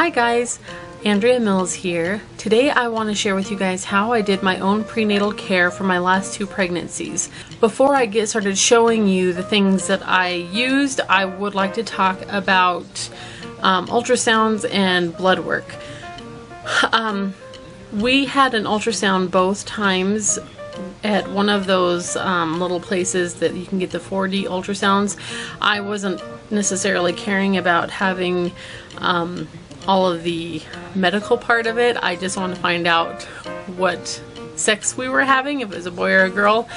Hi guys, Andrea Mills here. Today I want to share with you guys how I did my own prenatal care for my last 2 pregnancies. Before I get started showing you the things that I used, I would like to talk about ultrasounds and blood work. We had an ultrasound both times at one of those little places that you can get the 4D ultrasounds. I wasn't necessarily caring about having all of the medical part of it. I just wanted to find out what sex we were having, if it was a boy or a girl.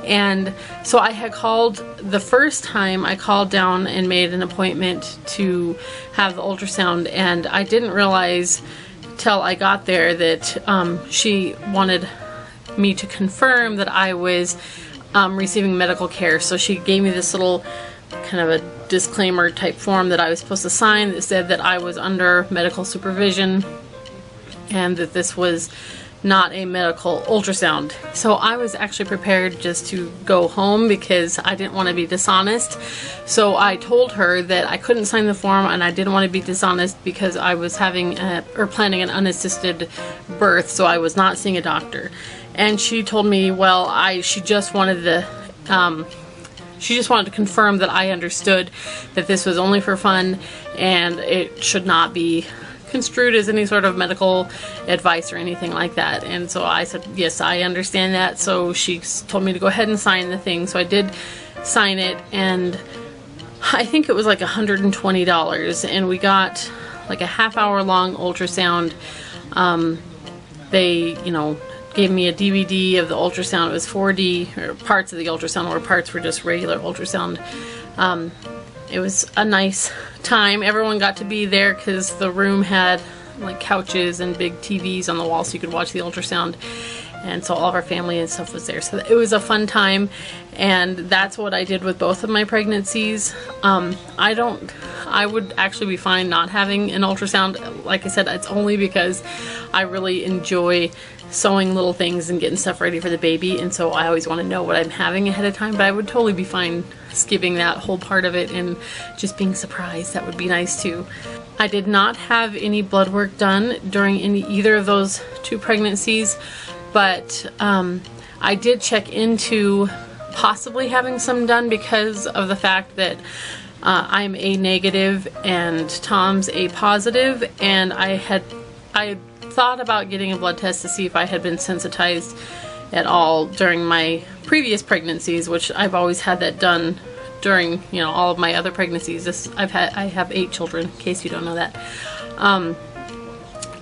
And so I had called, the first time I called down and made an appointment to have the ultrasound, and I didn't realize till I got there that she wanted me to confirm that I was receiving medical care. So she gave me this little kind of a disclaimer type form that I was supposed to sign that said that I was under medical supervision and that this was not a medical ultrasound. So I was actually prepared just to go home because I didn't want to be dishonest. So I told her that I couldn't sign the form and I didn't want to be dishonest because I was having or planning an unassisted birth, so I was not seeing a doctor. And she told me, well, she just wanted to confirm that I understood that this was only for fun and it should not be construed as any sort of medical advice or anything like that. And so I said, yes, I understand that. So she told me to go ahead and sign the thing. So I did sign it, and I think it was like $120, and we got like a half-hour long ultrasound. They, gave me a DVD of the ultrasound. It was 4D, or parts of the ultrasound, or parts were just regular ultrasound. It was a nice time. Everyone got to be there because the room had like couches and big TVs on the wall so you could watch the ultrasound. And so all of our family and stuff was there. So it was a fun time, and that's what I did with both of my pregnancies. I would actually be fine not having an ultrasound. Like I said, it's only because I really enjoy sewing little things and getting stuff ready for the baby, and so I always want to know what I'm having ahead of time. But I would totally be fine skipping that whole part of it and just being surprised. That would be nice too. I did not have any blood work done during either of those 2 pregnancies, but I did check into possibly having some done because of the fact that I'm A negative and Tom's A positive, and I thought about getting a blood test to see if I had been sensitized at all during my previous pregnancies, which I've always had that done during all of my other pregnancies. I have 8 children, in case you don't know that.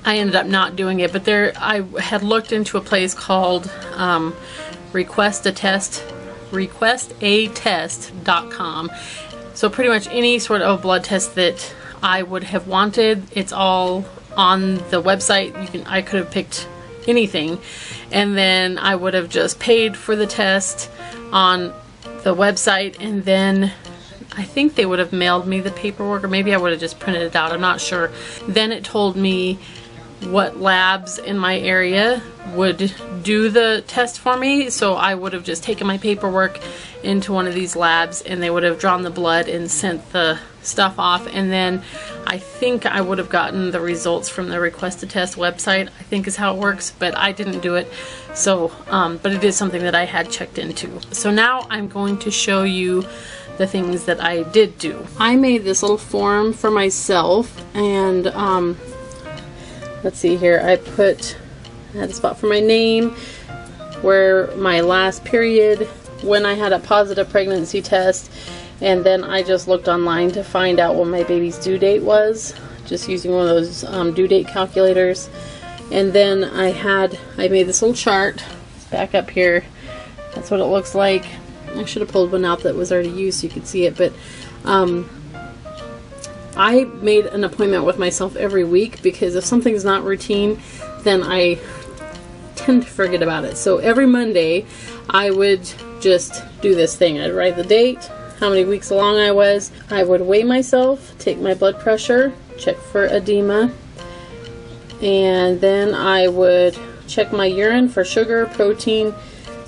I ended up not doing it, but I had looked into a place called requestatest.com. So pretty much any sort of blood test that I would have wanted, it's all on the website. I could have picked anything, and then I would have just paid for the test on the website, and then I think they would have mailed me the paperwork, or maybe I would have just printed it out. I'm not sure. Then it told me what labs in my area would do the test for me, so I would have just taken my paperwork into one of these labs and they would have drawn the blood and sent the stuff off, and then I think I would have gotten the results from the Request a Test website, I think is how it works, but I didn't do it. So but it is something that I had checked into. So now I'm going to show you the things that I did do. I made this little form for myself, and let's see here, I had a spot for my name, where my last period, when I had a positive pregnancy test, and then I just looked online to find out what my baby's due date was, just using one of those due date calculators. And then I made this little chart, back up here, that's what it looks like. I should have pulled one out that was already used so you could see it, but I made an appointment with myself every week because if something's not routine, then I tend to forget about it. So every Monday I would just do this thing. I'd write the date, how many weeks along I was. I would weigh myself, take my blood pressure, check for edema, and then I would check my urine for sugar, protein,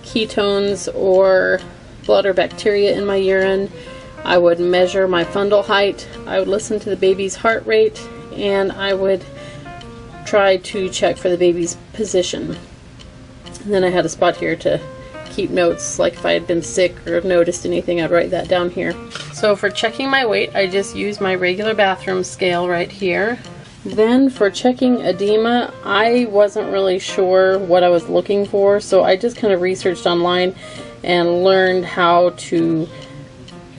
ketones, or blood or bacteria in my urine. I would measure my fundal height. I would listen to the baby's heart rate and I would try to check for the baby's position. And then I had a spot here to keep notes, like if I had been sick or noticed anything, I'd write that down here. So for checking my weight, I just use my regular bathroom scale right here. Then for checking edema, I wasn't really sure what I was looking for, so I just kind of researched online and learned how to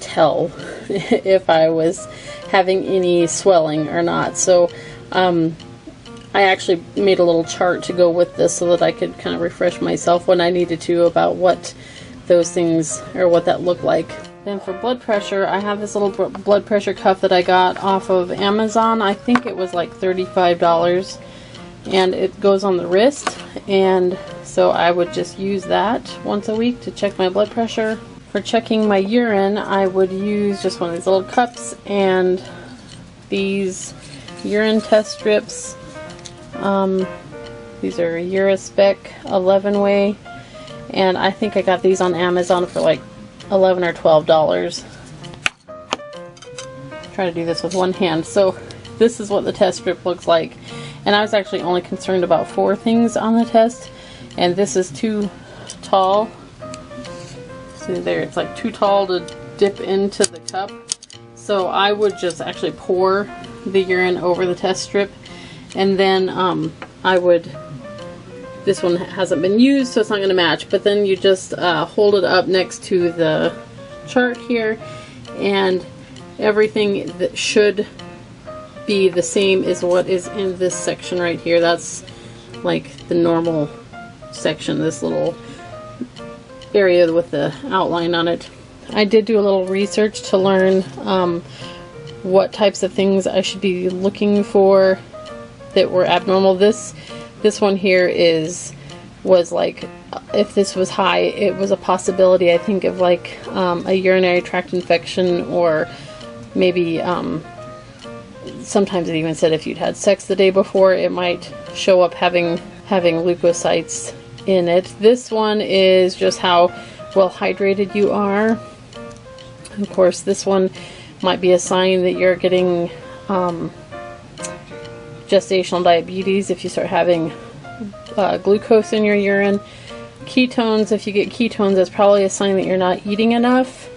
tell if I was having any swelling or not. So I actually made a little chart to go with this so that I could kind of refresh myself when I needed to about what those things, or what that looked like. Then for blood pressure, I have this little blood pressure cuff that I got off of Amazon. I think it was like $35, and it goes on the wrist, and so I would just use that once a week to check my blood pressure. For checking my urine, I would use just one of these little cups and these urine test strips. These are Urispec 11-way, and I think I got these on Amazon for like $11 or $12. Try to do this with one hand. So this is what the test strip looks like, and I was actually only concerned about 4 things on the test, and this is too tall. See there, it's like too tall to dip into the cup, so I would just actually pour the urine over the test strip, and then I would, this one hasn't been used so it's not going to match, but then you just hold it up next to the chart here, and everything that should be the same is what is in this section right here. That's like the normal section, this little area with the outline on it. I did do a little research to learn what types of things I should be looking for that were abnormal. This one here was like, if this was high, it was a possibility, I think, of like a urinary tract infection, or maybe sometimes it even said if you'd had sex the day before, it might show up having leukocytes in it. This one is just how well hydrated you are. Of course, this one might be a sign that you're getting gestational diabetes if you start having glucose in your urine. Ketones, if you get ketones, that's probably a sign that you're not eating enough.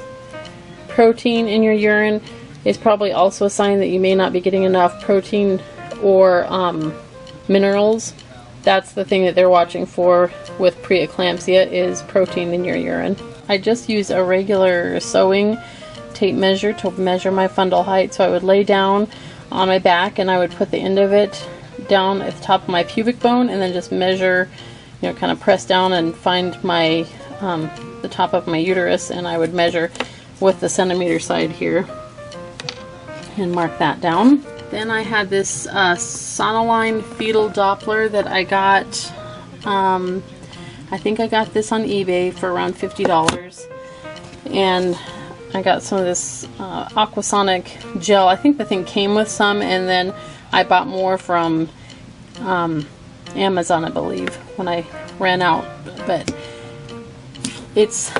Protein in your urine is probably also a sign that you may not be getting enough protein or minerals. That's the thing that they're watching for with pre-eclampsia, is protein in your urine. I just use a regular sewing tape measure to measure my fundal height. So I would lay down on my back and I would put the end of it down at the top of my pubic bone and then just measure, you know, kind of press down and find my the top of my uterus, and I would measure with the centimeter side here and mark that down. Then I had this Sonoline Fetal Doppler that I got, I think I got this on eBay for around $50, and I got some of this Aquasonic gel. I think the thing came with some, and then I bought more from Amazon, I believe, when I ran out, but it's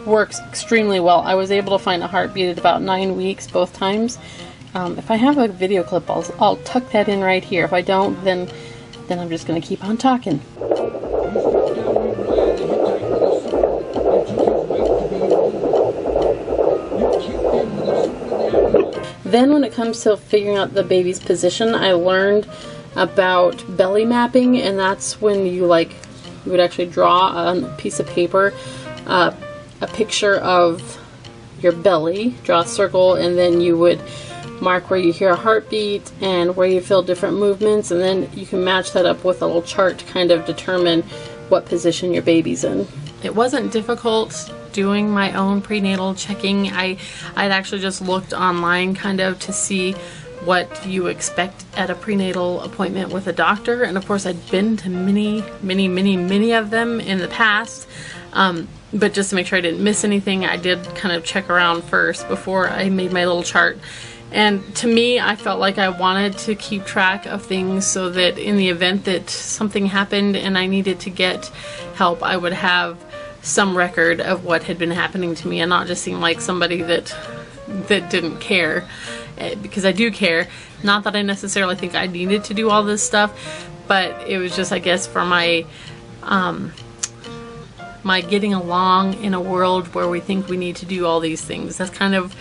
works extremely well. I was able to find a heartbeat at about 9 weeks both times. If I have a video clip, I'll tuck that in right here. If I don't, then I'm just going to keep on talking. Then when it comes to figuring out the baby's position, I learned about belly mapping, and that's when you would actually draw on a piece of paper a picture of your belly, draw a circle, and then you would mark where you hear a heartbeat and where you feel different movements, and then you can match that up with a little chart to kind of determine what position your baby's in. It wasn't difficult doing my own prenatal checking. I'd actually just looked online kind of to see what you expect at a prenatal appointment with a doctor, and of course I'd been to many of them in the past, but just to make sure I didn't miss anything, I did kind of check around first before I made my little chart. And to me, I felt like I wanted to keep track of things so that in the event that something happened and I needed to get help, I would have some record of what had been happening to me and not just seem like somebody that didn't care. because I do care. Not that I necessarily think I needed to do all this stuff, but it was just, I guess, for my my getting along in a world where we think we need to do all these things. That's kind of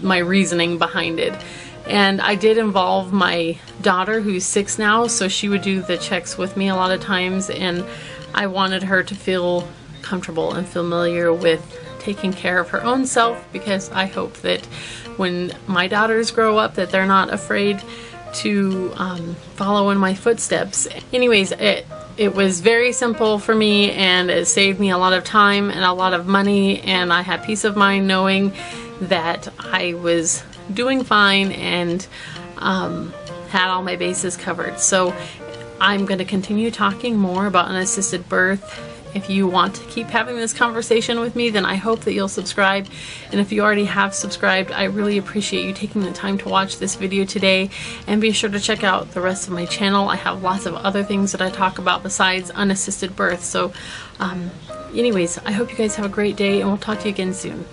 my reasoning behind it. And I did involve my daughter, who's 6 now, so she would do the checks with me a lot of times, and I wanted her to feel comfortable and familiar with taking care of her own self, because I hope that when my daughters grow up that they're not afraid to follow in my footsteps. Anyways, it was very simple for me, and it saved me a lot of time and a lot of money, and I had peace of mind knowing that I was doing fine and had all my bases covered. So I'm going to continue talking more about unassisted birth. If you want to keep having this conversation with me, then I hope that you'll subscribe. And if you already have subscribed, I really appreciate you taking the time to watch this video today. And be sure to check out the rest of my channel. I have lots of other things that I talk about besides unassisted birth. So anyways, I hope you guys have a great day, and we'll talk to you again soon.